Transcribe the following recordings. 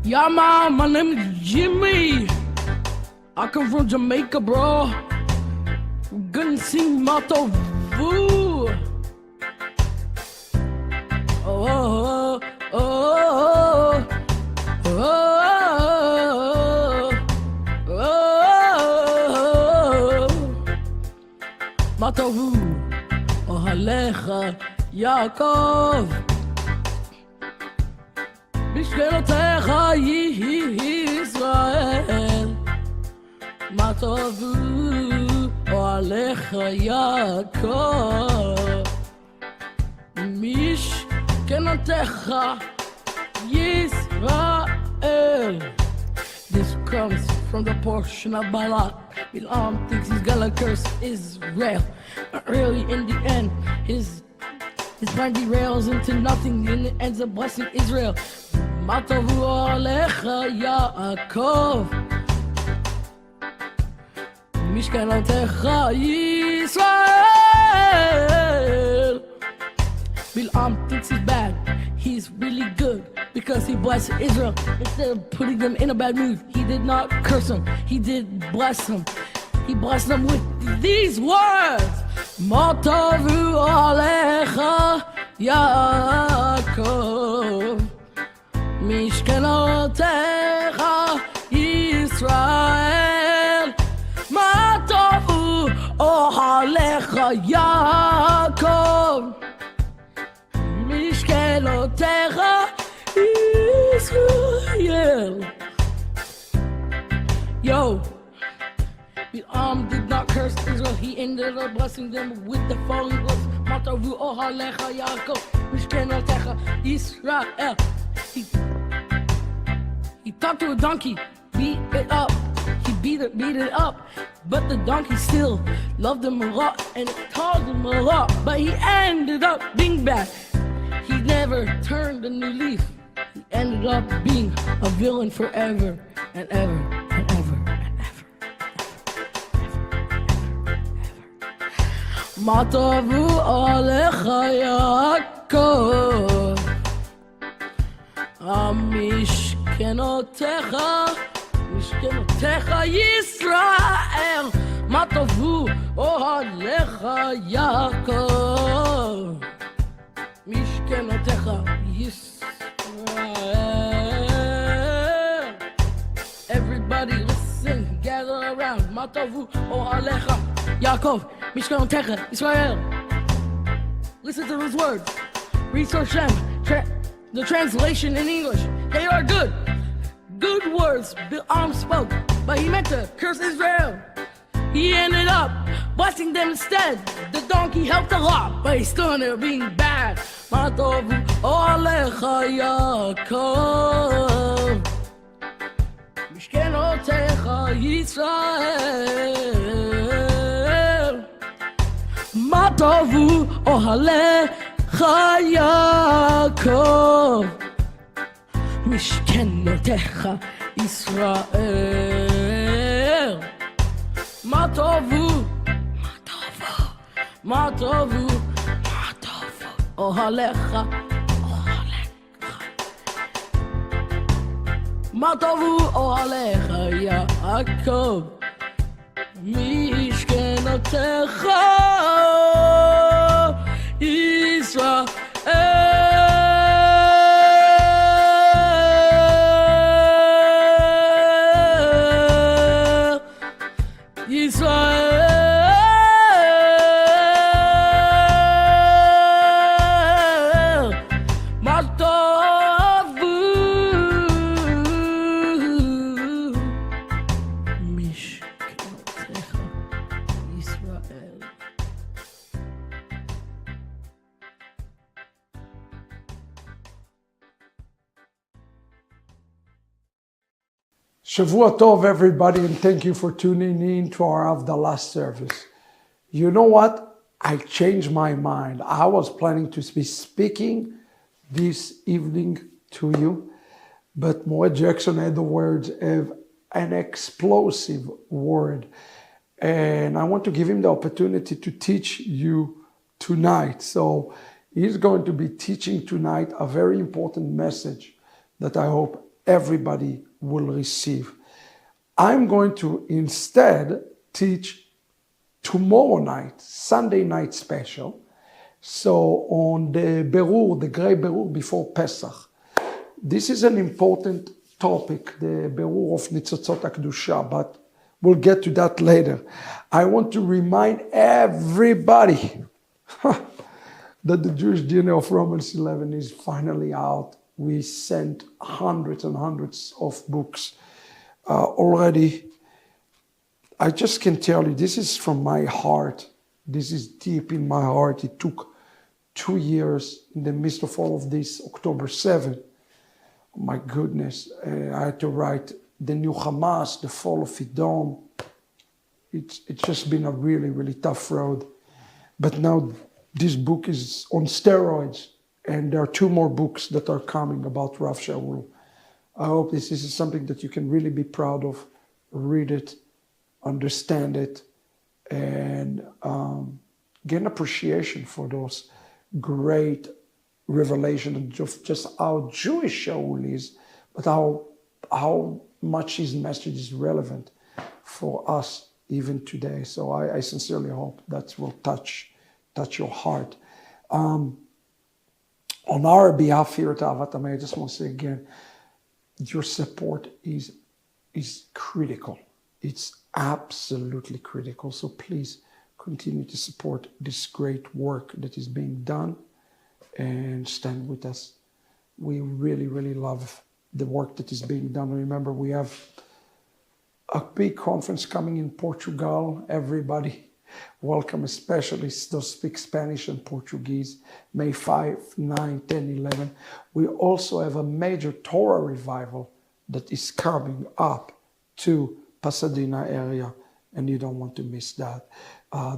Yeah, man, my name is Jimmy. I come from Jamaica, bro. Gonna sing Mato Vu. Oh, oh, oh, oh, oh, oh. Mato Vu, Ohalecha Yaakov. משכנותיך ישראל, מה טובו אוהליך יעקב. משכנותיך ישראל. This comes from the portion of Balak. Bilam thinks he's gonna curse Israel, but really in the end his plan derails into nothing and it ends up blessing Israel. Matavu alecha Yaakov, Mishkanotecha Yisrael. Bilam thinks he's bad, he's really good because he blessed Israel. Instead of putting them in a bad mood, he did not curse them, he did bless them. He blessed them with these words. Matavu alecha Yaakov, Mishkenotecha Yisrael. Matavu alecha Yaakov, Mishkenotecha Yisrael. Yo, Bilam did not curse Israel, he ended up blessing them with the following words. Matavu ohalecha Yaakov, Mishkenotecha Yisrael. He talked to a donkey, beat it up. He beat it up, but the donkey still loved him a lot and it taught him a lot. But he ended up being bad. He never turned a new leaf. He ended up being a villain forever and ever and ever. Matavu alecha Yaakov, Mishkenotecha Yisrael. Matavu alecha Yaakov, Mishkenotecha Yisrael. Everybody listen, gather around. Matavu alecha Yaakov, Mishkenotecha Israel. Listen to those words. Research them. The translation in English. They are good. Good words Bilam spoke, but he meant to curse Israel. He ended up blessing them instead. The donkey helped a lot, but he still ended up being bad. Matavu alecha Yaakov, Mishkenotecha Yisrael. Matavu ohalecha Yaakov, Mishkenotecha Yisrael. Matavu ohalecha Matavu ohalecha Yaakov, Mishkenotecha Israel. Shavua Tov, everybody, and thank you for tuning in to our Havdalah service. You know what? I changed my mind. I was planning to be speaking this evening to you, but Moreh Jaxon Edwards have an explosive word, and I want to give him the opportunity to teach you tonight. So he's going to be teaching tonight a very important message that I hope everybody will receive. I'm going to instead teach tomorrow night, Sunday night special. So on the Berur, the Grey Berur before Pesach. This is an important topic, the Berur of Nitzotzot HaKdusha, but we'll get to that later. I want to remind everybody that the Jewish DNA of Romans 11 is finally out. We sent hundreds and hundreds of books already. I just can tell you, this is from my heart. This is deep in my heart. It took 2 years in the midst of all of this, October 7. Oh my goodness, I had to write the new Hamas, the Fall of Edom. It's just been a really, really tough road. But now this book is on steroids, and there are 2 more books that are coming about Rav Shaul. I hope this is something that you can really be proud of. Read it, understand it, and get an appreciation for those great revelations of just how Jewish Shaul is, but how much his message is relevant for us even today. So I sincerely hope that will touch your heart. On our behalf here at Ahavat Amay, I just want to say again, your support is critical. It's absolutely critical. So please continue to support this great work that is being done and stand with us. We really, really love the work that is being done. Remember, we have a big conference coming in Portugal. Everybody welcome, especially those who speak Spanish and Portuguese, May 5, 9, 10, 11. We also have a major Torah revival that is coming up to Pasadena area, and you don't want to miss that.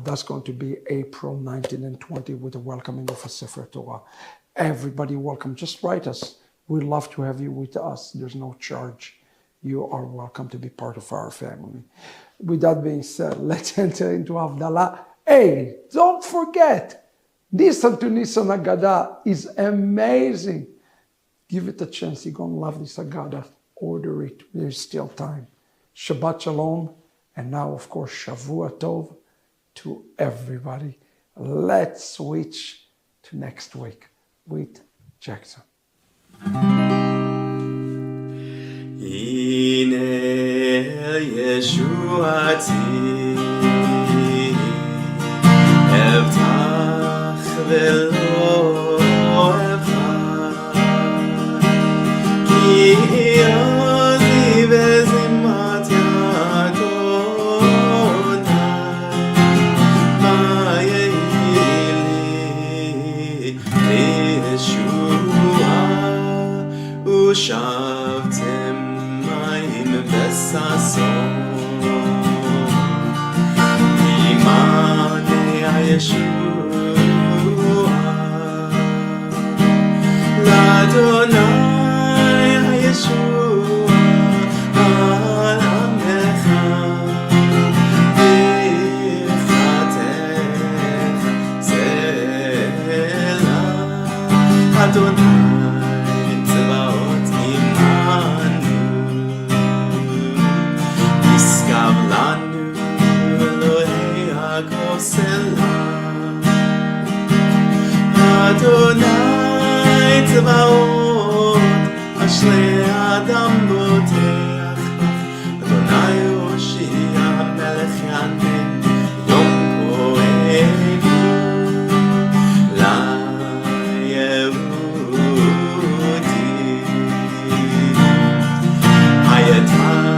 That's going to be April 19 and 20 with the welcoming of a Sefer Torah. Everybody welcome. Just write us. We'd love to have you with us. There's no charge. You are welcome to be part of our family. With that being said, let's enter into Havdalah. Hey, don't forget, listen to Nissan Haggadah is amazing. Give it a chance. You're going to love this Haggadah. Order it. There's still time. Shabbat Shalom. And now, of course, Shavua Tov to everybody. Let's switch to next week with Jackson. Hine Yeshuati Evtach velo evchar Ki yozi vezimat Adonai Ma yehi Yeshua Ushavtem Sason Imane Yeshua L'Adonai Yeshua Alamecha B'chatecha Zela Adonai Tzevaot Imanu Lanu Elohei HaKosela Adonai Tzevaot Ashrei Adam Boteach Adonai Hoshia Melech Yamin Yom Koenu La Yehudi Hayatah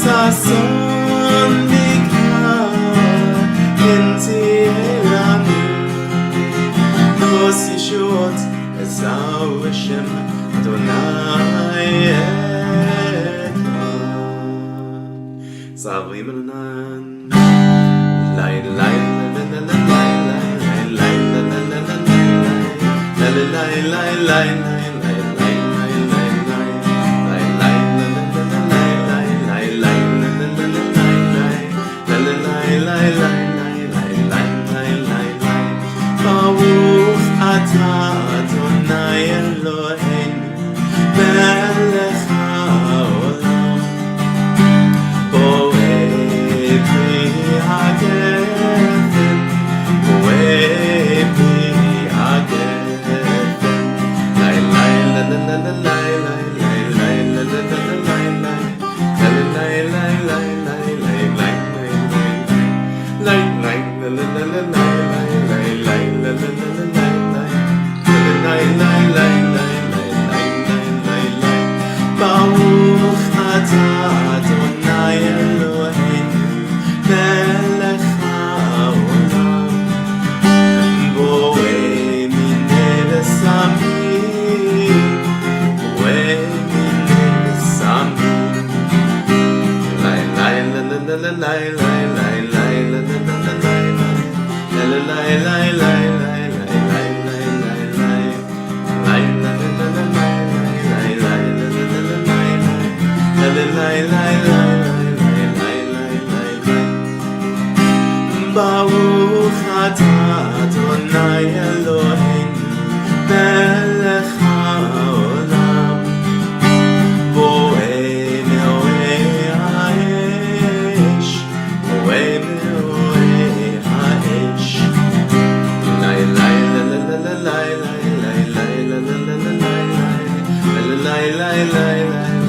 Sason Mikar Inti Elanu Nos Yeshut Ezau Hashem Adonai Echad Zavrim Elonan Lai Lai Lai Lai Lai Lai Lai Baruch Baruch atah Adonai Eloheinu melech haolam borei meorei ha'esh borei meorei ha'esh lai lai la la la la lai lai lai lai la la la la lai lai lai lai lai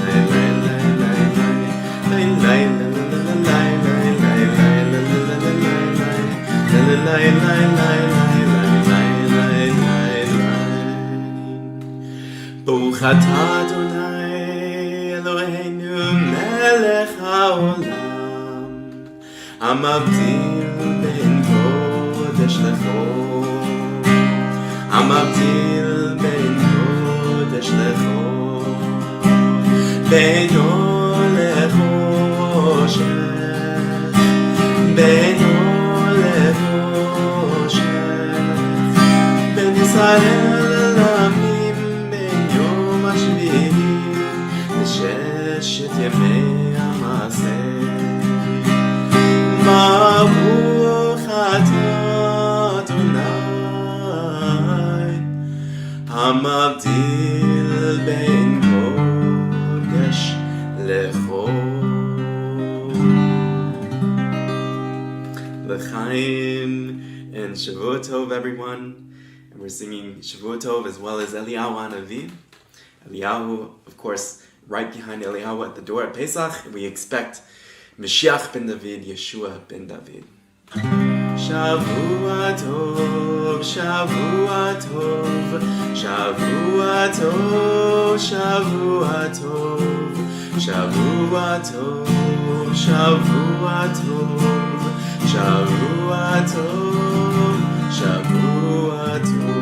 Baruch atah Adonai Eloheinu melech haolam המבדיל בין קודש לחול המבדיל בין קודש לחול בין אור לחושך בין אור לחושך בין ישראל לעמים בין יום השביעי לששת ימי המעשה Baruch atah Adonai Hamavdil bein kodesh lechol L'chaim and Shavuot Tov, everyone. And we're singing Shavuot Tov as well as Eliyahu Hanavi. Eliyahu, of course, right behind Eliyahu at the door at Pesach. We expect Mashiach ben David, Yeshua ben David. Shavua Tov, Shavua Tov, Shavua Tov, Shavua Tov, Shavua Tov, Shavua Tov, Shavua Tov, Shavua Tov.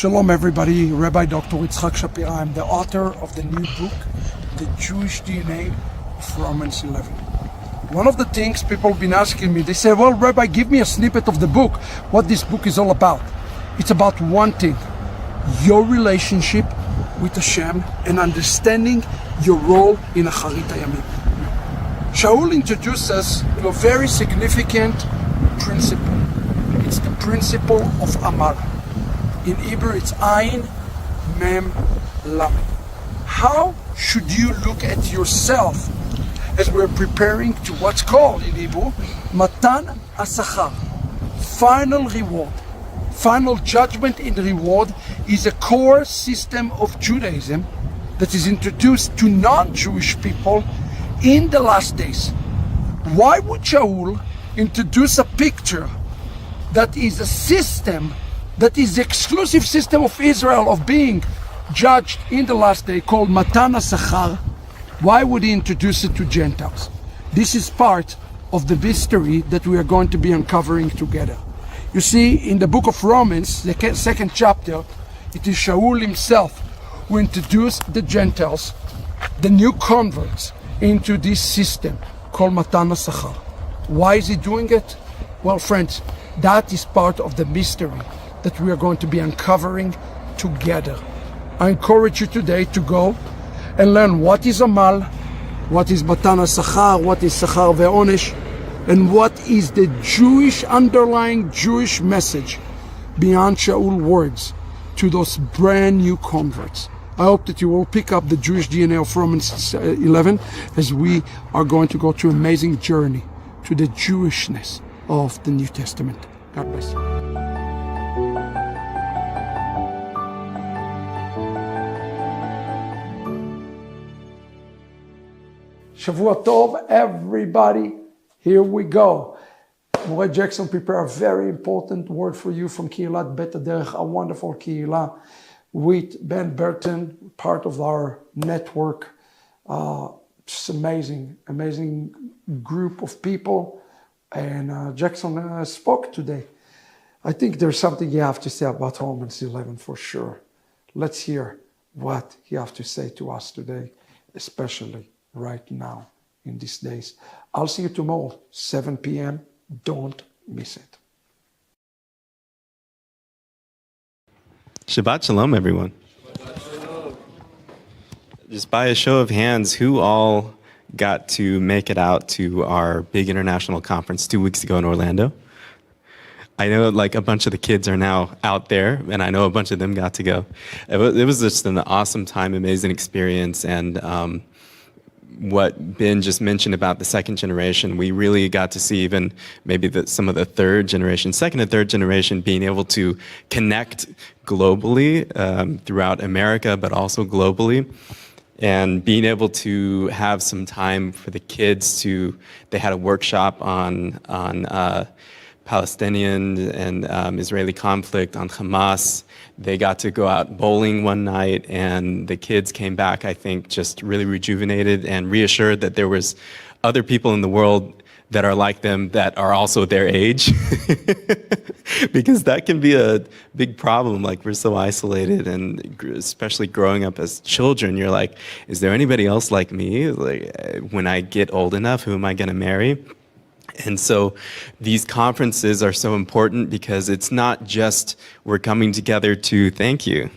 Shalom everybody, Rabbi Dr. Yitzhak Shapira. I'm the author of the new book, The Jewish DNA of Romans 11. One of the things people have been asking me, they say, well, Rabbi, give me a snippet of the book, what this book is all about. It's about one thing, your relationship with Hashem and understanding your role in Acharit Hayamim. Shaul introduced us to a very significant principle. It's the principle of Amar. In Hebrew, it's Ayin Mem Lamed. How should you look at yourself as we're preparing to what's called in Hebrew Matan Asachar, final reward? Final judgment and reward is a core system of Judaism that is introduced to non-Jewish people in the last days. Why would Shaul introduce a picture that is a system that is the exclusive system of Israel of being judged in the last day called Matan HaSachar? Why would he introduce it to Gentiles? This is part of the mystery that we are going to be uncovering together. You see, in the book of Romans, the second chapter, it is Shaul himself who introduced the Gentiles, the new converts, into this system called Matan HaSachar. Why is he doing it? Well, friends, that is part of the mystery that we are going to be uncovering together. I encourage you today to go and learn what is Amal, what is Matan HaSachar, what is Sachar ve'onesh, and what is the Jewish, underlying Jewish message beyond Shaul words to those brand new converts. I hope that you will pick up the Jewish DNA of Romans 11 as we are going to go through an amazing journey to the Jewishness of the New Testament. God bless you. Shavua Tov, everybody. Here we go. Moreh Jaxon prepared a very important word for you from Keilat Bet Haderech, a wonderful Keilah with Ben Burton, part of our network. Just amazing group of people. And Jackson spoke today. I think there's something you have to say about Romans 11 for sure. Let's hear what you have to say to us today, especially right now in these days. I'll see you tomorrow, 7 p.m. Don't miss it. Shabbat Shalom, everyone. Just by a show of hands, who all got to make it out to our big international conference 2 weeks ago in Orlando? I know like a bunch of the kids are now out there, and I know a bunch of them got to go. It was just an awesome time, amazing experience, and what Ben just mentioned about the second generation, we really got to see even maybe some of the third generation, second and third generation being able to connect globally throughout America, but also globally. And being able to have some time for the kids they had a workshop on Palestinian and Israeli conflict, on Hamas. They got to go out bowling one night, and the kids came back, I think, just really rejuvenated and reassured that there was other people in the world that are like them that are also their age. Because that can be a big problem. Like, we're so isolated, and especially growing up as children, you're like, is there anybody else like me? Like, when I get old enough, who am I going to marry? And so these conferences are so important because it's not just we're coming together to thank you.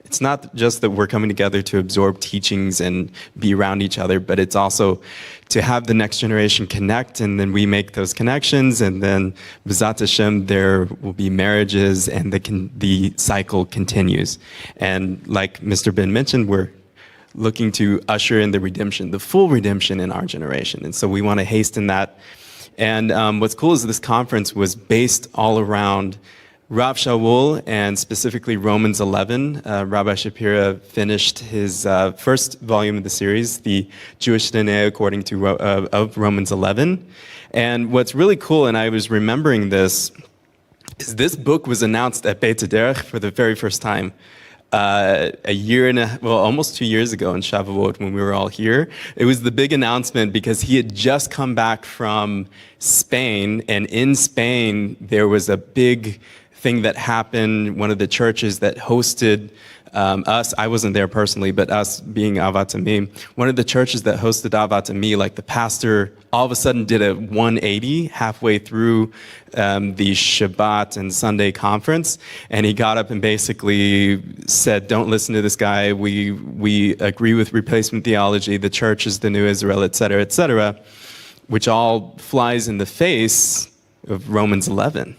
It's not just that we're coming together to absorb teachings and be around each other, but it's also to have the next generation connect, and then we make those connections, and then B'ezrat Hashem, there will be marriages, and the cycle continues. And like Mr. Ben mentioned, we're looking to usher in the redemption, the full redemption in our generation. And so we want to hasten that. And what's cool is this conference was based all around Rav Shaul, and specifically Romans 11. Rabbi Shapira finished his first volume of the series, the Jewish DNA according to of Romans 11. And what's really cool, and I was remembering this, is this book was announced at Beit Haderech for the very first time. Almost 2 years ago in Shavuot when we were all here. It was the big announcement because he had just come back from Spain, and in Spain there was a big thing that happened. One of the churches that hosted us, I wasn't there personally, but us being Avat Ami, one of the churches that hosted Avat Ami, like the pastor all of a sudden did a 180 halfway through the Shabbat and Sunday conference, and he got up and basically said, don't listen to this guy, we agree with replacement theology, the church is the new Israel, etc., which all flies in the face of Romans 11.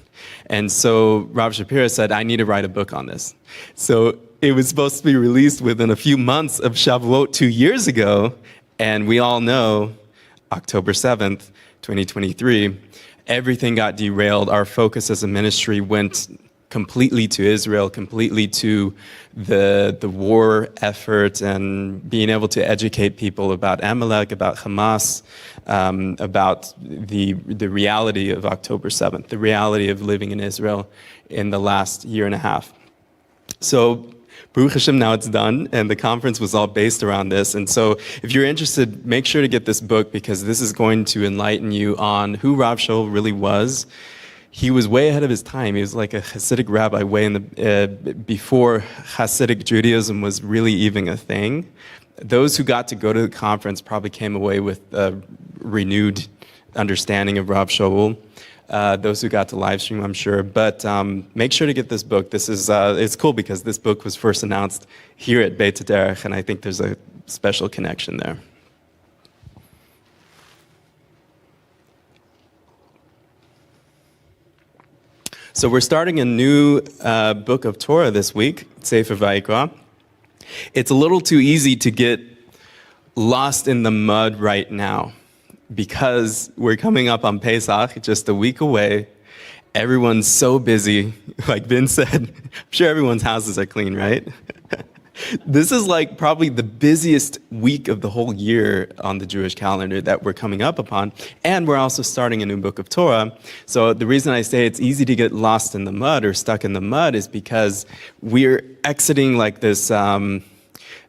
And so Rabbi Shapira said, I need to write a book on this. So it was supposed to be released within a few months of Shavuot 2 years ago. And we all know, October 7th, 2023, everything got derailed. Our focus as a ministry went completely to Israel, completely to the war effort and being able to educate people about Amalek, about Hamas, about the reality of October 7th, the reality of living in Israel in the last year and a half. So Baruch Hashem, now it's done, and the conference was all based around this. And so if you're interested, make sure to get this book, because this is going to enlighten you on who Rav Shaul really was. He was way ahead of his time. He was like a Hasidic rabbi way in the before Hasidic Judaism was really even a thing. Those who got to go to the conference probably came away with a renewed understanding of Rav Shaul. Those who got to live stream, I'm sure. But make sure to get this book. This is it's cool because this book was first announced here at Beit Derech, and I think there's a special connection there. So we're starting a new book of Torah this week, Sefer Vayikra. It's a little too easy to get lost in the mud right now, because we're coming up on Pesach, just a week away. Everyone's so busy. Like Vin said, I'm sure everyone's houses are clean, right? This is like probably the busiest week of the whole year on the Jewish calendar that we're coming up upon. And we're also starting a new book of Torah. So the reason I say it's easy to get lost in the mud or stuck in the mud is because we're exiting like this,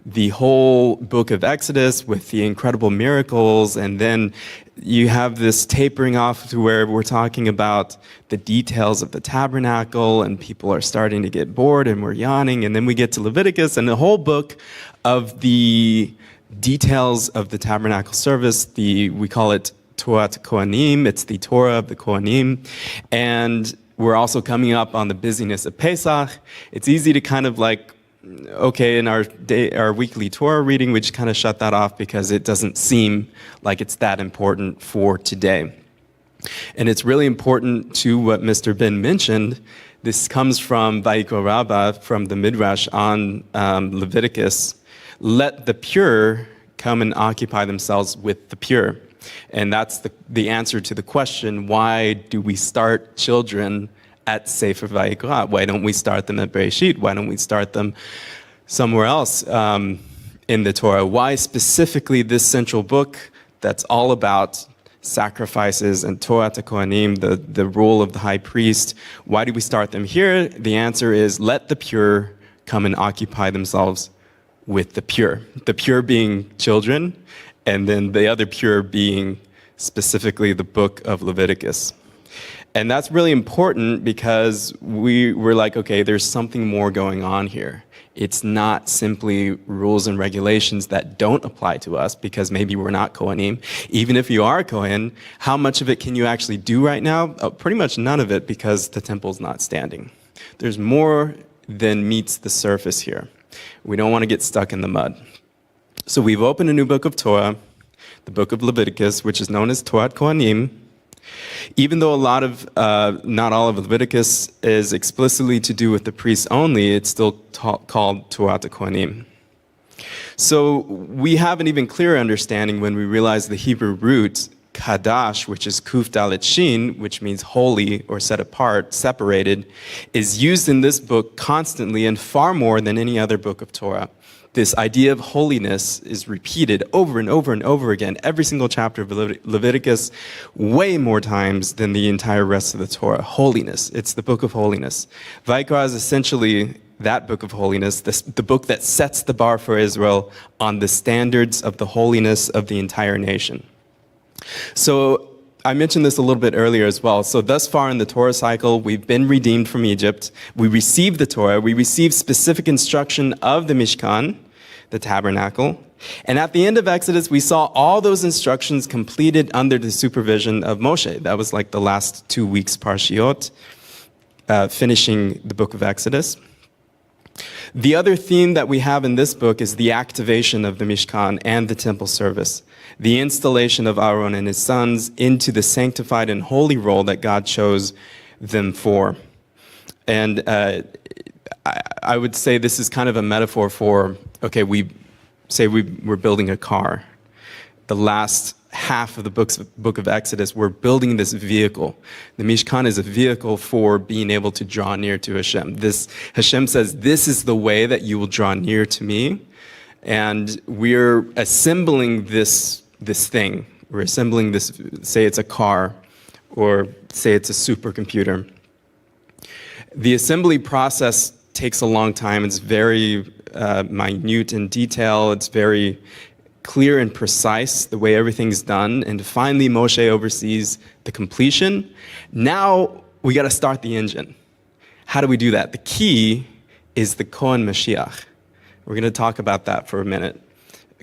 the whole book of Exodus with the incredible miracles, and then you have this tapering off to where we're talking about the details of the tabernacle, and people are starting to get bored and we're yawning, and then we get to Leviticus and the whole book of the details of the tabernacle service. We call it Torah Kohanim. It's the Torah of the Kohanim. And we're also coming up on the busyness of Pesach. It's easy to kind of like, okay, in our weekly Torah reading, we just kind of shut that off because it doesn't seem like it's that important for today. And it's really important to what Mr. Ben mentioned. This comes from Vayikra Rabbah, from the Midrash on Leviticus. Let the pure come and occupy themselves with the pure. And that's the answer to the question, why do we start children at Sefer Vayikra? Why don't we start them at Bereshit? Why don't we start them somewhere else in the Torah? Why specifically this central book that's all about sacrifices and Torah to Kohanim, the role of the high priest? Why do we start them here? The answer is, let the pure come and occupy themselves with the pure being children, and then the other pure being specifically the book of Leviticus. And that's really important because we're like, okay, there's something more going on here. It's not simply rules and regulations that don't apply to us because maybe we're not Kohanim. Even if you are a Kohen, how much of it can you actually do right now? Pretty much none of it, because the temple's not standing. There's more than meets the surface here. We don't want to get stuck in the mud. So we've opened a new book of Torah, the book of Leviticus, which is known as Torah Kohanim. Even though not all of Leviticus is explicitly to do with the priests only, it's still called Torah Kohanim. So we have an even clearer understanding when we realize the Hebrew root, Kadash, which is Kuf Dalet Shin, which means holy or set apart, separated, is used in this book constantly and far more than any other book of Torah. This idea of holiness is repeated over and over and over again, every single chapter of Leviticus, way more times than the entire rest of the Torah. Holiness, it's the book of holiness. Vayikra is essentially that book of holiness, the book that sets the bar for Israel on the standards of the holiness of the entire nation. So I mentioned this a little bit earlier as well. So thus far in the Torah cycle, we've been redeemed from Egypt. We received the Torah. We received specific instruction of the Mishkan, the tabernacle. And at the end of Exodus, we saw all those instructions completed under the supervision of Moshe. That was like the last 2 weeks, Parshiot, finishing the book of Exodus. The other theme that we have in this book is the activation of the Mishkan and the temple service, the installation of Aaron and his sons into the sanctified and holy role that God chose them for. And I would say this is kind of a metaphor for, okay, we're building a car. The last half of the book of Exodus, we're building this vehicle. The Mishkan is a vehicle for being able to draw near to Hashem. Hashem says, this is the way that you will draw near to me. And we're assembling this thing. We're assembling this, say it's a car, or say it's a supercomputer. The assembly process takes a long time. It's very minute in detail. It's very clear and precise the way everything's done. And finally, Moshe oversees the completion. Now we got to start the engine. How do we do that? The key is the Kohen Mashiach. We're going to talk about that for a minute.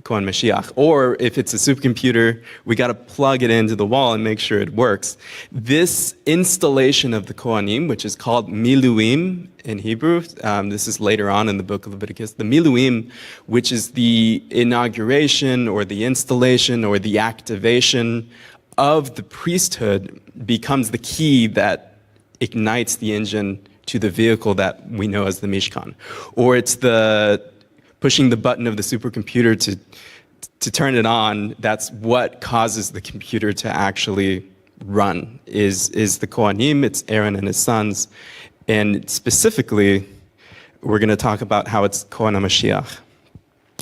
Kohen Mashiach. Or if it's a supercomputer, we got to plug it into the wall and make sure it works. This installation of the Kohanim, which is called Miluim in Hebrew, this is later on in the book of Leviticus, the Miluim, which is the inauguration or the installation or the activation of the priesthood, becomes the key that ignites the engine to the vehicle that we know as the Mishkan. Or it's the pushing the button of the supercomputer to turn it on. That's what causes the computer to actually run, is the Kohanim. It's Aaron and his sons. And specifically, we're going to talk about how it's Kohen HaMashiach.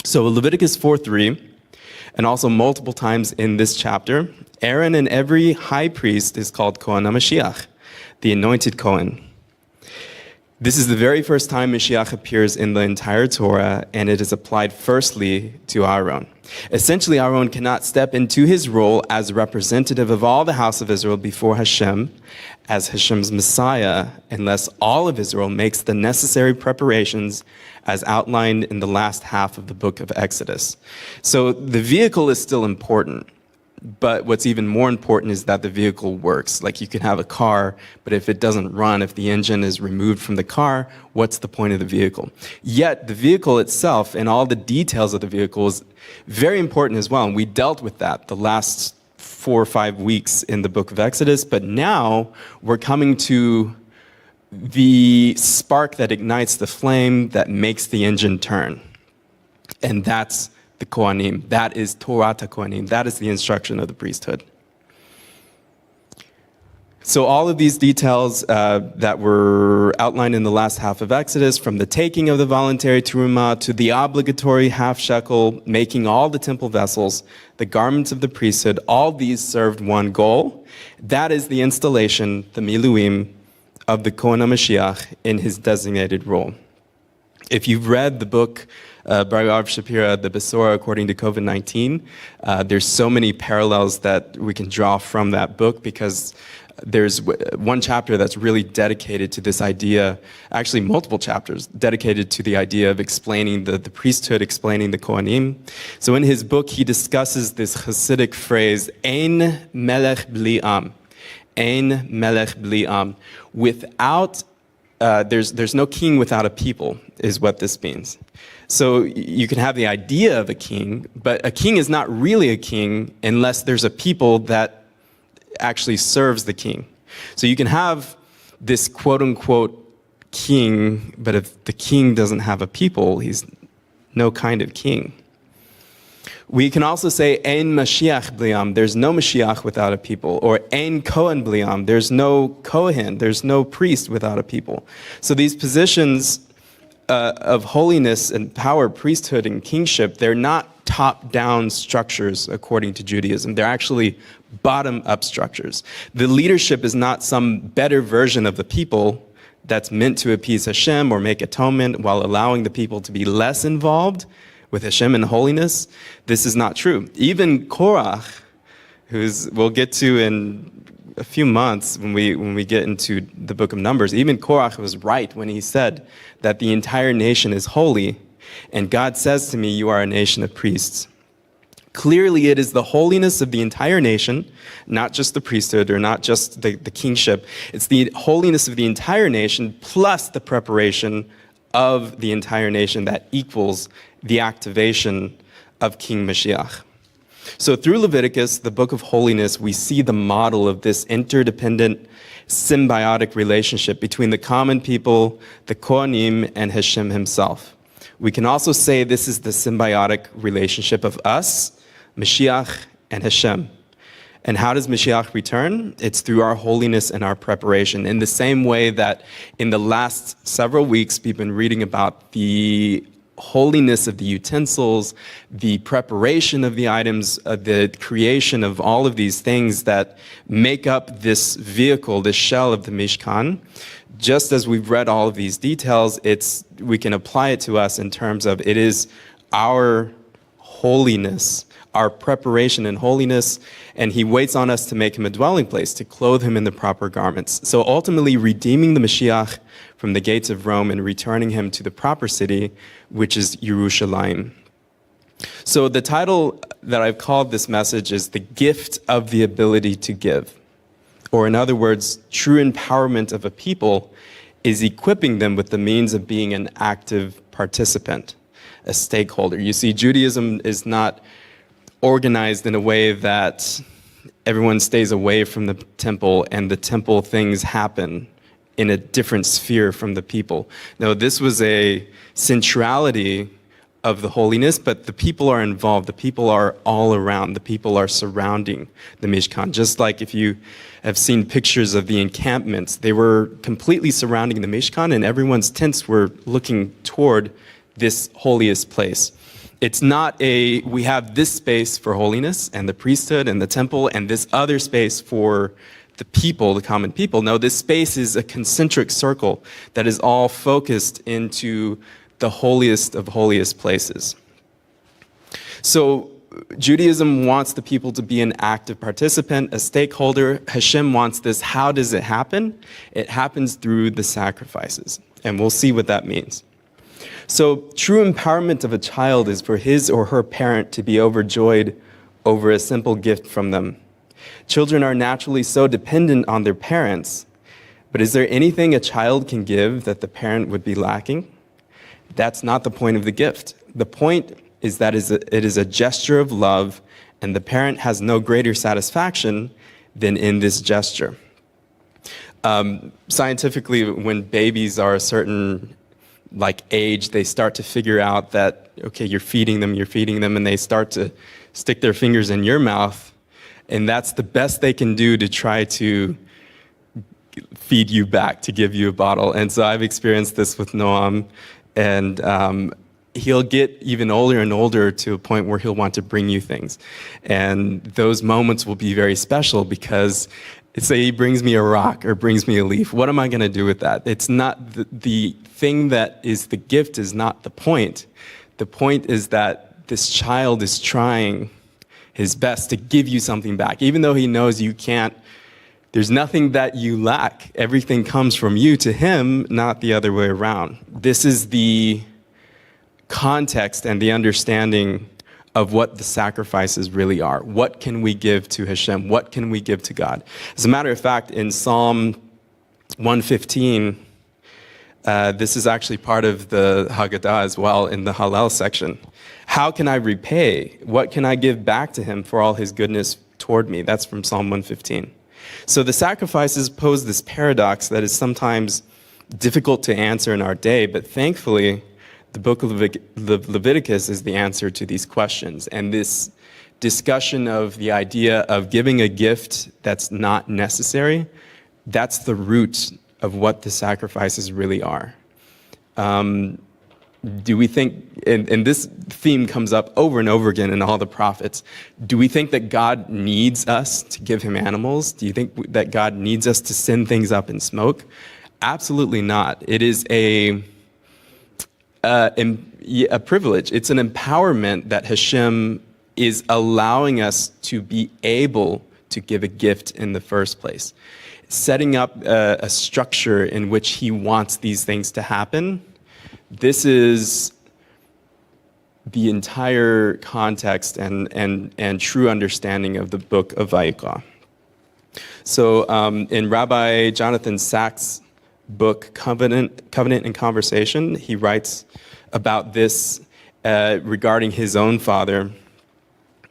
So Leviticus 4:3, and also multiple times in this chapter, Aaron and every high priest is called Kohen HaMashiach, the anointed Kohen. This is the very first time Mashiach appears in the entire Torah, and it is applied firstly to Aaron. Essentially, Aaron cannot step into his role as representative of all the house of Israel before Hashem, as Hashem's Messiah, unless all of Israel makes the necessary preparations as outlined in the last half of the book of Exodus. So the vehicle is still important. But what's even more important is that the vehicle works. Like, you can have a car, but if it doesn't run, if the engine is removed from the car, what's the point of the vehicle? Yet the vehicle itself and all the details of the vehicle is very important as well. And we dealt with that the last 4 or 5 weeks in the book of Exodus. But now we're coming to the spark that ignites the flame that makes the engine turn. And that's the Kohanim. That is Torah Kohanim. That is the instruction of the priesthood. So all of these details that were outlined in the last half of Exodus, from the taking of the voluntary terumah to the obligatory half shekel, making all the temple vessels, the garments of the priesthood, all these served one goal. That is the installation, the miluim, of the Kohen HaMashiach in his designated role. If you've read the book by Rabbi Shapira, the Besorah according to COVID-19, there's so many parallels that we can draw from that book, because there's one chapter that's really dedicated to this idea, actually multiple chapters dedicated to the idea of explaining the priesthood, explaining the Kohanim. So in his book, he discusses this Hasidic phrase, Ein melech bli am. Ein melech bli am. Without, there's no king without a people, is what this means. So you can have the idea of a king, but a king is not really a king unless there's a people that actually serves the king. So you can have this quote-unquote king, but if the king doesn't have a people, he's no kind of king. We can also say, Ein Mashiach bliam, there's no Mashiach without a people. Or Ein Kohen bliam, there's no Kohen, there's no priest without a people. So these positions of holiness and power, priesthood and kingship, they're not top-down structures according to Judaism. They're actually bottom-up structures. The leadership is not some better version of the people that's meant to appease Hashem or make atonement while allowing the people to be less involved with Hashem and holiness. This is not true. Even Korach, we'll get to in a few months when we get into the book of Numbers, even Korach was right when he said that the entire nation is holy, and God says to me, you are a nation of priests. Clearly, it is the holiness of the entire nation, not just the priesthood or not just the kingship. It's the holiness of the entire nation plus the preparation of the entire nation that equals the activation of King Mashiach. So through Leviticus, the book of holiness, we see the model of this interdependent, symbiotic relationship between the common people, the Kohanim, and Hashem himself. We can also say this is the symbiotic relationship of us, Mashiach, and Hashem. And how does Mashiach return? It's through our holiness and our preparation. In the same way that in the last several weeks, we've been reading about the holiness of the utensils, the preparation of the items, the creation of all of these things that make up this vehicle, this shell of the Mishkan. Just as we've read all of these details, we can apply it to us in terms of it is our holiness, our preparation in holiness, and he waits on us to make him a dwelling place, to clothe him in the proper garments. So ultimately redeeming the Mashiach from the gates of Rome and returning him to the proper city, which is Yerushalayim. So the title that I've called this message is The Gift of the Ability to Give. Or in other words, true empowerment of a people is equipping them with the means of being an active participant, a stakeholder. You see, Judaism is not organized in a way that everyone stays away from the temple and the temple things happen in a different sphere from the people. No, this was a centrality of the holiness, but the people are involved. The people are all around. The people are surrounding the Mishkan. Just like if you have seen pictures of the encampments, they were completely surrounding the Mishkan, and everyone's tents were looking toward this holiest place. It's not we have this space for holiness and the priesthood and the temple and this other space for the people, the common people. No, this space is a concentric circle that is all focused into the holiest of holiest places. So Judaism wants the people to be an active participant, a stakeholder. Hashem wants this. How does it happen? It happens through the sacrifices, and we'll see what that means. So true empowerment of a child is for his or her parent to be overjoyed over a simple gift from them. Children are naturally so dependent on their parents, but is there anything a child can give that the parent would be lacking? That's not the point of the gift. The point is that it is a gesture of love, and the parent has no greater satisfaction than in this gesture. Scientifically, when babies are a certain age, they start to figure out that, okay, you're feeding them, and they start to stick their fingers in your mouth, and that's the best they can do to try to feed you back, to give you a bottle. And so I've experienced this with Noam, and he'll get even older and older to a point where he'll want to bring you things. And those moments will be very special because, say he brings me a rock or brings me a leaf, what am I going to do with that? It's not the thing that is the gift is not the point. The point is that this child is trying his best to give you something back, even though he knows you can't. There's nothing that you lack. Everything comes from you to him, not the other way around. This is the context and the understanding of what the sacrifices really are. What can we give to Hashem? What can we give to God? As a matter of fact, in Psalm 115, this is actually part of the Haggadah as well, in the Hallel section. How can I repay? What can I give back to him for all his goodness toward me? That's from Psalm 115. So the sacrifices pose this paradox that is sometimes difficult to answer in our day, but thankfully, the book of Leviticus is the answer to these questions. And this discussion of the idea of giving a gift that's not necessary, that's the root of what the sacrifices really are. Do we think, and this theme comes up over and over again in all the prophets, do we think that God needs us to give him animals? Do you think that God needs us to send things up in smoke? Absolutely not. It is a privilege. It's an empowerment that Hashem is allowing us to be able to give a gift in the first place. Setting up a structure in which he wants these things to happen. This is the entire context and true understanding of the book of Vayikra. So in Rabbi Jonathan Sacks' book, Covenant and Conversation, he writes about this regarding his own father.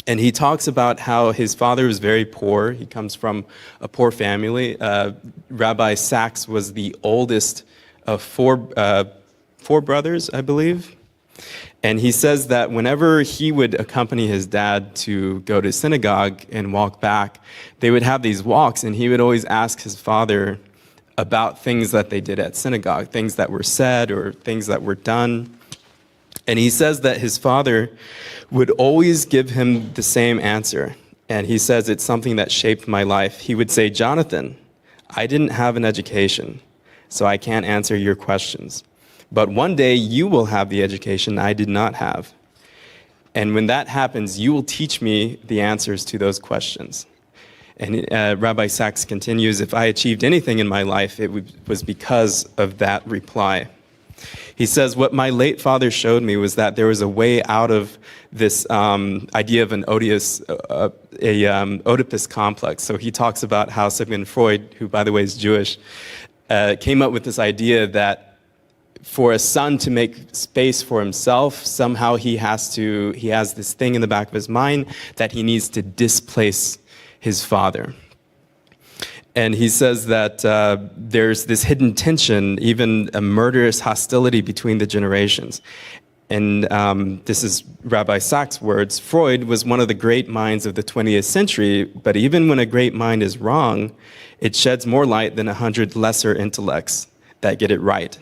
And he talks about how his father was very poor. He comes from a poor family. Rabbi Sachs was the oldest of four brothers, I believe. And he says that whenever he would accompany his dad to go to synagogue and walk back, they would have these walks, and he would always ask his father about things that they did at synagogue, things that were said or things that were done. And he says that his father would always give him the same answer. And he says it's something that shaped my life. He would say, "Jonathan, I didn't have an education, so I can't answer your questions. But one day you will have the education I did not have. And when that happens, you will teach me the answers to those questions." And Rabbi Sachs continues, "If I achieved anything in my life, it was because of that reply." He says, "What my late father showed me was that there was a way out of this idea of an Oedipus complex." So he talks about how Sigmund Freud, who by the way is Jewish, came up with this idea that for a son to make space for himself, somehow he has this thing in the back of his mind that he needs to displace his father. And he says that there's this hidden tension, even a murderous hostility between the generations. And this is Rabbi Sachs' words. "Freud was one of the great minds of the 20th century, but even when a great mind is wrong, it sheds more light than 100 lesser intellects that get it right."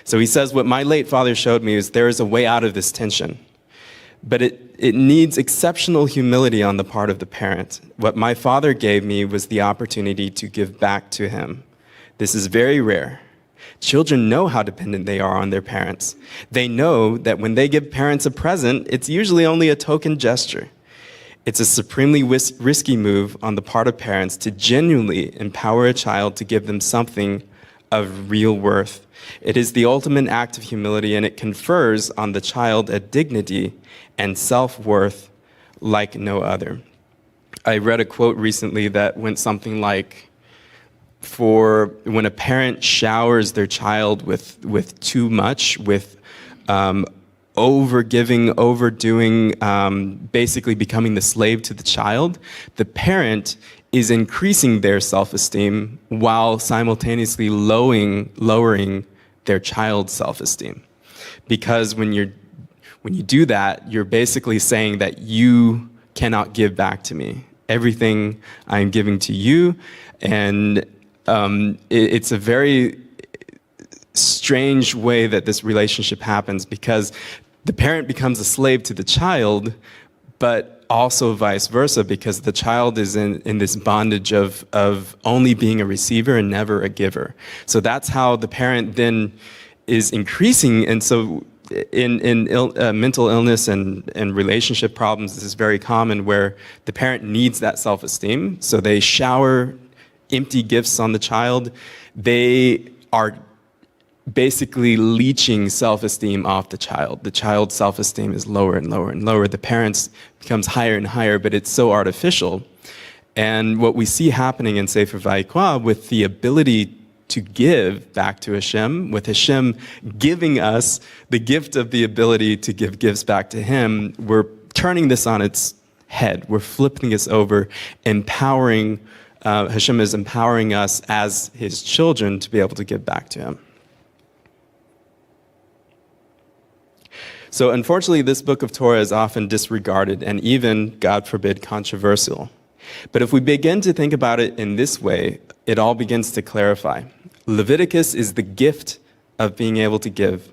So he says, what my late father showed me is there is a way out of this tension. But it needs exceptional humility on the part of the parent. What my father gave me was the opportunity to give back to him. This is very rare. Children know how dependent they are on their parents. They know that when they give parents a present, it's usually only a token gesture. It's a supremely risky move on the part of parents to genuinely empower a child to give them something of real worth. It is the ultimate act of humility, and it confers on the child a dignity and self-worth like no other. I read a quote recently that went something like, for when a parent showers their child with too much, with overgiving, overdoing, basically becoming the slave to the child, the parent is increasing their self-esteem while simultaneously lowering their child's self-esteem. Because when you do that, you're basically saying that you cannot give back to me. Everything I'm giving to you, and it's a very strange way that this relationship happens, because the parent becomes a slave to the child, but also vice versa, because the child is in this bondage of only being a receiver and never a giver. So that's how the parent then is increasing. And so in mental illness and relationship problems, this is very common, where the parent needs that self-esteem. So they shower empty gifts on the child. They are basically leeching self-esteem off the child. The child's self-esteem is lower and lower and lower. The parent's becomes higher and higher, but it's so artificial. And what we see happening in Sefer Vayikra, with the ability to give back to Hashem, with Hashem giving us the gift of the ability to give gifts back to Him, we're turning this on its head. We're flipping this over, empowering, Hashem is empowering us as His children to be able to give back to Him. So unfortunately, this book of Torah is often disregarded and even, God forbid, controversial. But if we begin to think about it in this way, it all begins to clarify. Leviticus is the gift of being able to give.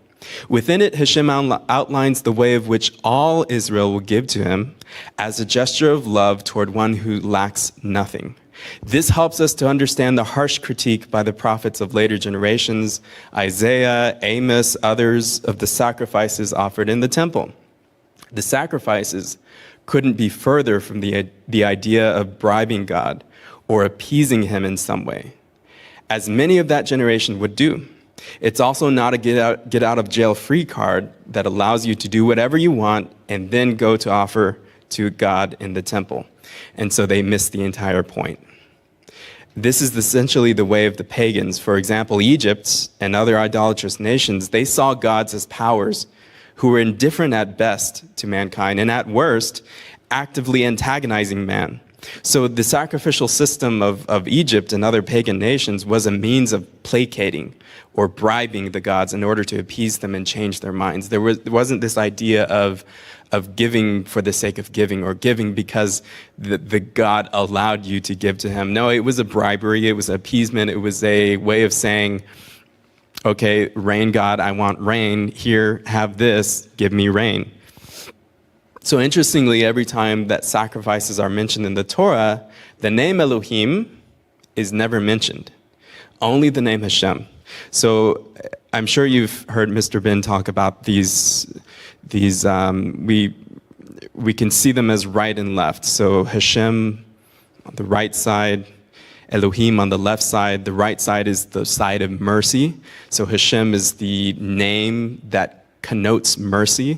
Within it, Hashem outlines the way of which all Israel will give to Him as a gesture of love toward one who lacks nothing. This helps us to understand the harsh critique by the prophets of later generations, Isaiah, Amos, others, of the sacrifices offered in the temple. The sacrifices couldn't be further from the idea of bribing God or appeasing Him in some way, as many of that generation would do. It's also not a get out of jail free card that allows you to do whatever you want and then go to offer to God in the temple. And so they miss the entire point. This is essentially the way of the pagans. For example, Egypt and other idolatrous nations, they saw gods as powers who were indifferent at best to mankind and at worst, actively antagonizing man. So the sacrificial system of Egypt and other pagan nations was a means of placating or bribing the gods in order to appease them and change their minds. There wasn't this idea of giving for the sake of giving or giving because the god allowed you to give to him. No, it was a bribery, it was appeasement, it was a way of saying, okay, rain god, I want rain, here, have this, give me rain. So interestingly, every time that sacrifices are mentioned in the Torah, the name Elohim is never mentioned, only the name Hashem. So I'm sure you've heard Mr. Bin talk about these we can see them as right and left. So Hashem on the right side, Elohim on the left side. The right side is the side of mercy. So Hashem is the name that connotes mercy,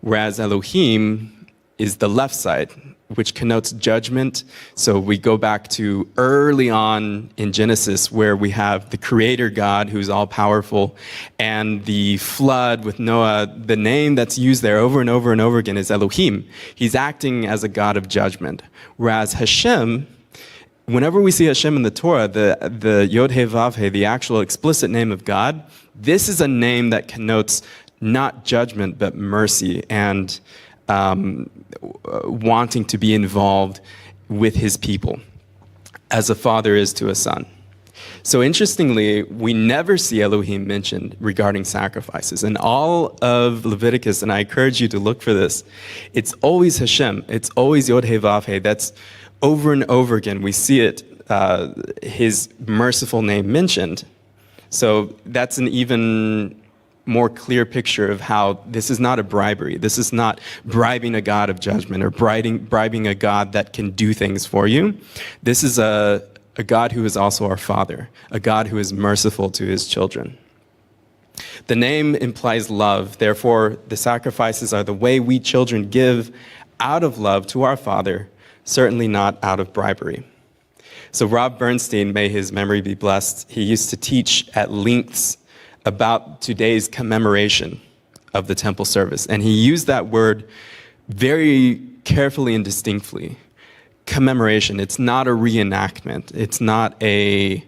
whereas Elohim is the left side, which connotes judgment. So we go back to early on in Genesis where we have the creator God who's all powerful and the flood with Noah. The name that's used there over and over and over again is Elohim. He's acting as a God of judgment. Whereas Hashem, whenever we see Hashem in the Torah, the Yod He Vav He, the actual explicit name of God, this is a name that connotes not judgment but mercy and wanting to be involved with his people, as a father is to a son. So interestingly, we never see Elohim mentioned regarding sacrifices. In all of Leviticus, and I encourage you to look for this, it's always Hashem. It's always Yod He Vav He. That's over and over again. We see it, his merciful name mentioned. So that's an even more clear picture of how this is not a bribery. This is not bribing a God of judgment or bribing a God that can do things for you. This is a God who is also our Father, a God who is merciful to his children. The name implies love. Therefore, the sacrifices are the way we children give out of love to our Father, certainly not out of bribery. So Rob Bernstein, may his memory be blessed, he used to teach at lengths about today's commemoration of the temple service. And he used that word very carefully and distinctly. Commemoration. It's not a reenactment. It's not a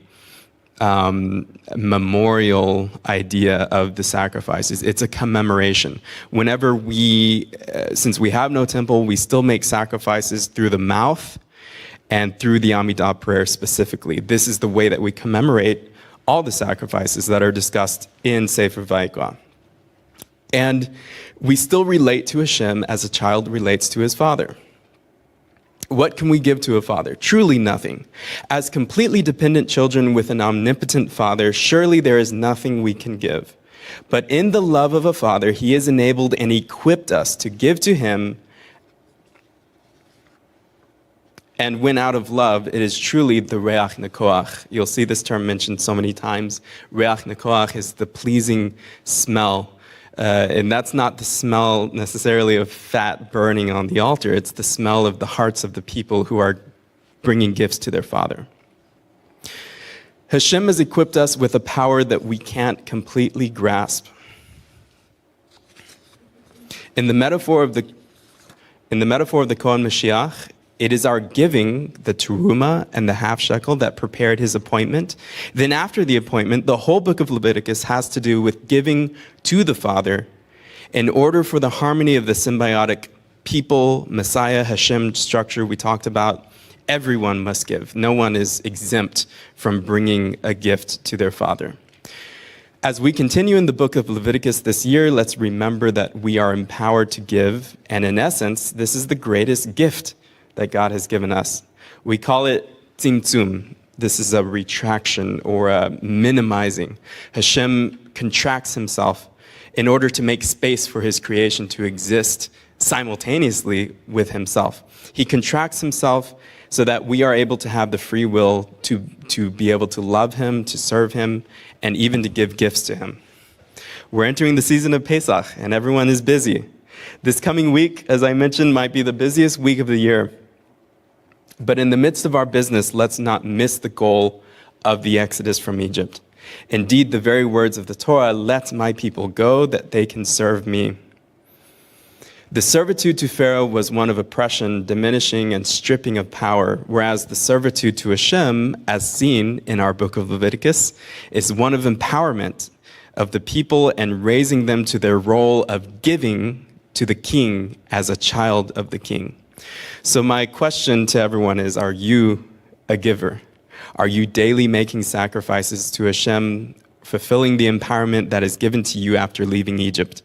memorial idea of the sacrifices. It's a commemoration. Whenever since we have no temple, we still make sacrifices through the mouth and through the Amidah prayer specifically. This is the way that we commemorate all the sacrifices that are discussed in Sefer Vayikra. And we still relate to Hashem as a child relates to his father. What can we give to a father? Truly nothing. As completely dependent children with an omnipotent father, surely there is nothing we can give. But in the love of a father, he has enabled and equipped us to give to him. And when out of love, it is truly the reach nekoach. You'll see this term mentioned so many times. Reach nekoach is the pleasing smell. And that's not the smell necessarily of fat burning on the altar. It's the smell of the hearts of the people who are bringing gifts to their Father. Hashem has equipped us with a power that we can't completely grasp. In the metaphor of the Kohen Mashiach, it is our giving, the teruma and the half shekel, that prepared his appointment. Then after the appointment, the whole book of Leviticus has to do with giving to the Father in order for the harmony of the symbiotic people, Messiah, Hashem structure we talked about. Everyone must give. No one is exempt from bringing a gift to their Father. As we continue in the book of Leviticus this year, let's remember that we are empowered to give. And in essence, this is the greatest gift that God has given us. We call it tzimtzum. This is a retraction or a minimizing. Hashem contracts himself in order to make space for his creation to exist simultaneously with himself. He contracts himself so that we are able to have the free will to be able to love him, to serve him, and even to give gifts to him. We're entering the season of Pesach, and everyone is busy. This coming week, as I mentioned, might be the busiest week of the year. But in the midst of our business, let's not miss the goal of the Exodus from Egypt. Indeed, the very words of the Torah, let my people go that they can serve me. The servitude to Pharaoh was one of oppression, diminishing and stripping of power, whereas the servitude to Hashem, as seen in our book of Leviticus, is one of empowerment of the people and raising them to their role of giving to the king as a child of the king. So my question to everyone is, are you a giver? Are you daily making sacrifices to Hashem, fulfilling the empowerment that is given to you after leaving Egypt?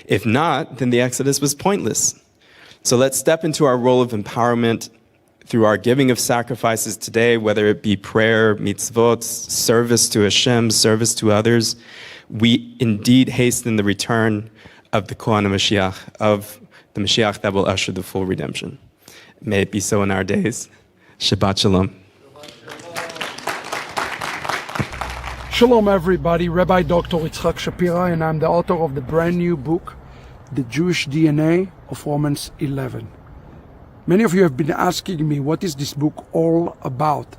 If not, then the Exodus was pointless. So let's step into our role of empowerment through our giving of sacrifices today, whether it be prayer, mitzvot, service to Hashem, service to others. We indeed hasten the return of the Kohen Mashiach, of the Mashiach that will usher the full redemption. May it be so in our days. Shabbat Shalom. Shalom everybody, Rabbi Dr. Yitzhak Shapira, and I'm the author of the brand new book, The Jewish DNA of Romans 11. Many of you have been asking me, what is this book all about?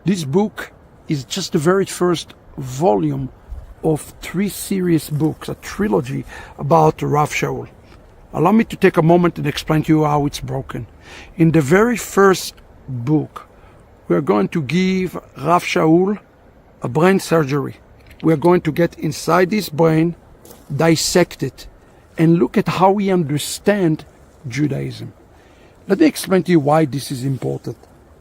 This book is just the very first volume of 3 serious books, a trilogy about Rav Shaul. Allow me to take a moment and explain to you how it's broken. In the very first book, we are going to give Rav Shaul a brain surgery. We are going to get inside his brain, dissect it, and look at how we understand Judaism. Let me explain to you why this is important.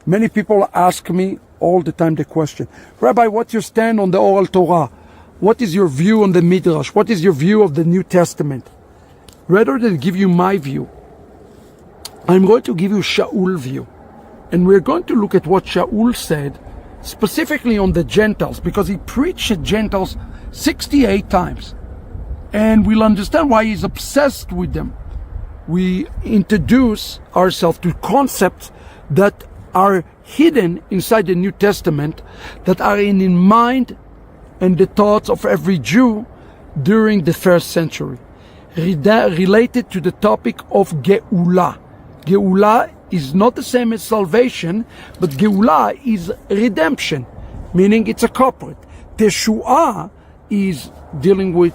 Many people ask me all the time the question, Rabbi, what's your stand on the oral Torah? What is your view on the Midrash? What is your view of the New Testament? Rather than give you my view, I'm going to give you Shaul's view. And we're going to look at what Shaul said specifically on the Gentiles, because he preached at Gentiles 68 times. And we'll understand why he's obsessed with them. We introduce ourselves to concepts that are hidden inside the New Testament, that are in mind and the thoughts of every Jew during the first century, related to the topic of Geulah. Geulah is not the same as salvation, but Geulah is redemption, meaning it's a corporate. Teshua is dealing with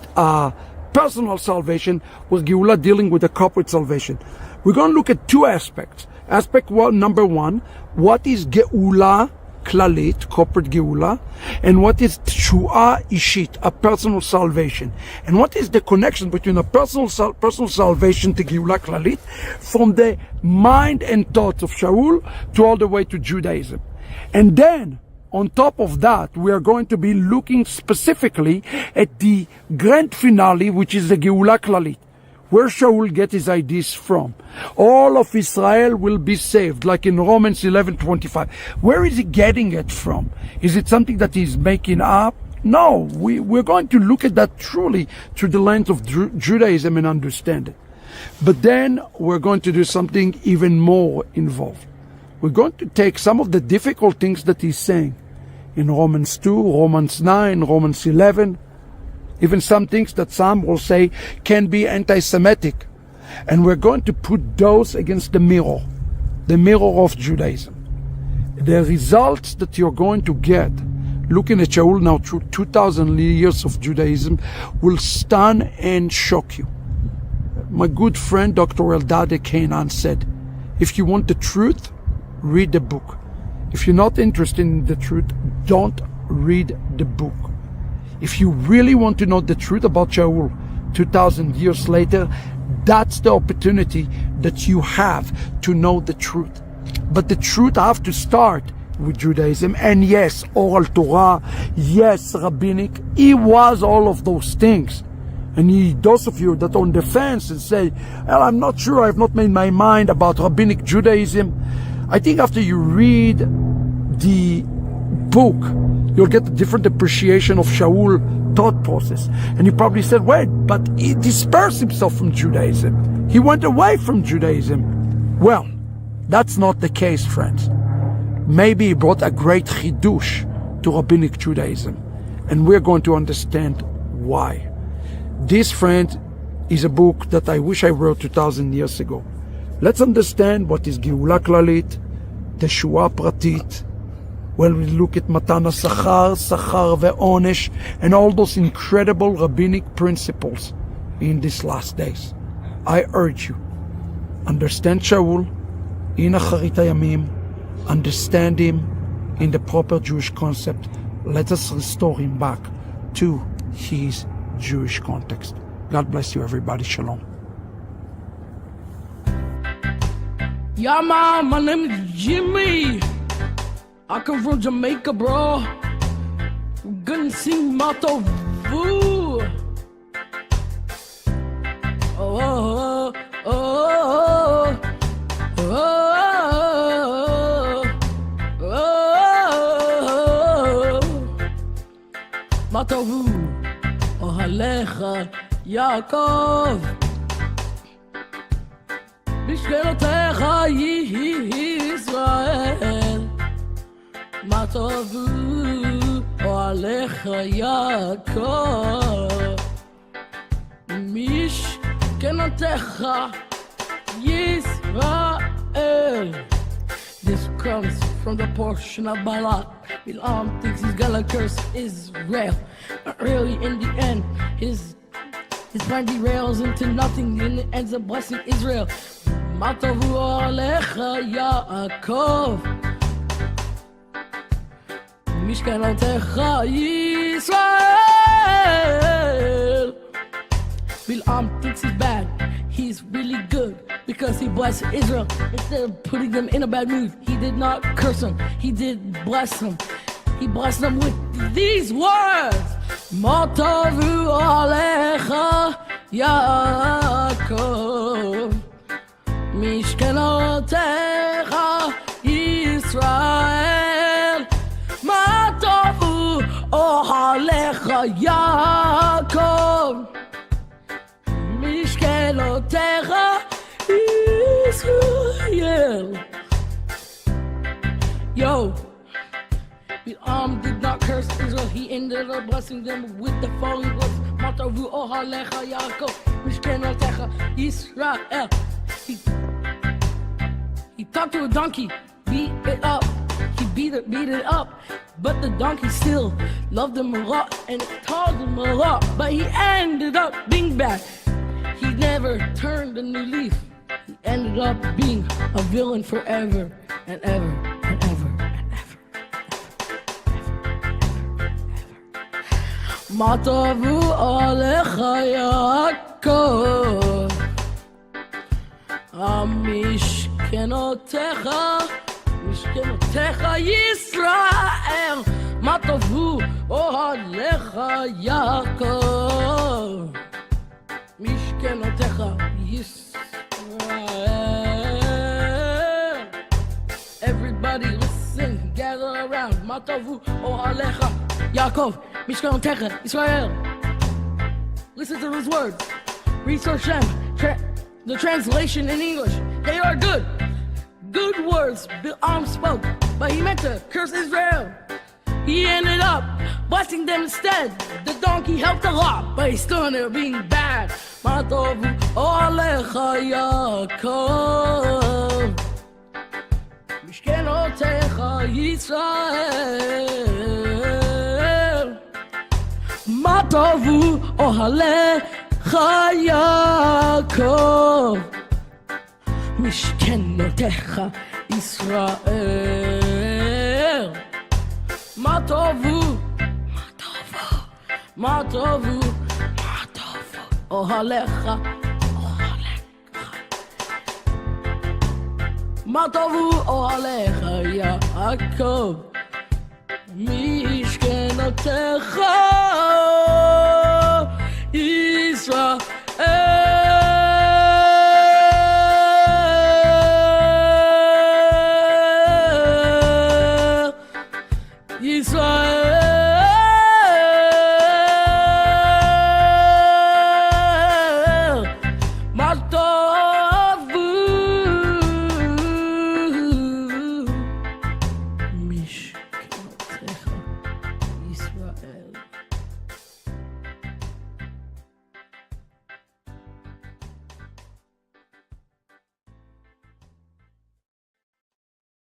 personal salvation, where Geulah dealing with a corporate salvation. We're going to look at 2 aspects. Aspect number 1, what is Geulah Klalit, corporate Geulah, and what is Teshua Ishit, a personal salvation, and what is the connection between a personal salvation to Geulah Klalit, from the mind and thoughts of Shaul to all the way to Judaism. And then on top of that, we are going to be looking specifically at the grand finale, which is the Geulah Klalit, where Shaul get his ideas from. All of Israel will be saved, like in Romans 11:25. Where is he getting it from? Is it something that he's making up? No, we're going to look at that truly through the lens of Judaism and understand it. But then we're going to do something even more involved. We're going to take some of the difficult things that he's saying in Romans 2, Romans 9, Romans 11, even some things that some will say can be anti-Semitic. And we're going to put those against the mirror of Judaism. The results that you're going to get, looking at Shaul now through 2,000 years of Judaism, will stun and shock you. My good friend Dr. Eldad Kainan said, if you want the truth, read the book. If you're not interested in the truth, don't read the book. If you really want to know the truth about Shaul 2,000 years later, that's the opportunity that you have to know the truth. But the truth have to start with Judaism. And yes, oral Torah, yes, rabbinic, he was all of those things. And those of you that are on the fence and say, well, I'm not sure, I've not made my mind about rabbinic Judaism, I think after you read the book, you'll get a different appreciation of Shaul's thought process. And you probably said, wait, but he dispersed himself from Judaism. He went away from Judaism. Well, that's not the case, friends. Maybe he brought a great chidush to rabbinic Judaism. And we're going to understand why. This, friend, is a book that I wish I wrote 2,000 years ago. Let's understand what is Geulah Klalit, תשועה פרטית, when we look at מתן השכר, שכר ועונש, and all those incredible rabbinic principles in these last days. I urge you, understand Shaul in אחרית הימים, understand him in the proper Jewish concept. Let us restore him back to his Jewish context. God bless you, everybody. Shalom. Yeah, man, my name is Jimmy. I come from Jamaica, bro. Gonna sing Mato Vu. Oh, oh, oh, oh, oh, oh. Mato Vu. Oh, Alecha, Yaakov. בשכנותיך ישראל, מה טובו אוהליך יעקב. משכנותיך ישראל. This comes from the portion of Balak. Bilam thinks he's gonna curse Israel, but really in the end his plan derails into nothing and it ends up blessing Israel. Matavu alecha Yaakov, Mishkanotecha Yisrael. Bilam thinks he's bad, he's really good because he blessed Israel instead of putting them in a bad mood. He did not curse them, he did bless them. He blessed them with these words. Matavu alecha Yaakov, Mishkenotecha Yisrael. Matavu alecha Yaakov, Mishkenotecha Yisrael. Yo, Bilam did not curse Israel, he ended up blessing them with the following words. Matavu ohalecha Yaakov, Mishkenotecha Yisrael. He talked to a donkey, beat it up. He beat it up. But the donkey still loved him a lot and told him a lot. But he ended up being bad. He never turned a new leaf. He ended up being a villain forever and ever and ever. Matavu alecha Yaakov, Mishkenotecha Yisrael. Matavu alecha Yaakov, Mishkenotecha Yisrael. Everybody listen, gather around. Matavu alecha Yaakov, Mishkenotecha Israel. Listen to those words. Research them. The translation in English. They are good. Good words Bilam spoke, but he meant to curse Israel. He ended up blessing them instead. The donkey helped a lot, but he still ended up being bad. Matavu alecha Yaakov, Mishkenotecha Yisrael. Matavu ohalecha Yaakov, Mishkenotecha Yisrael. Matavu ohalecha Matavu ohalecha Yaakov, Mishkenotecha Israel. Israel. Matavu Mishkenotecha Israel.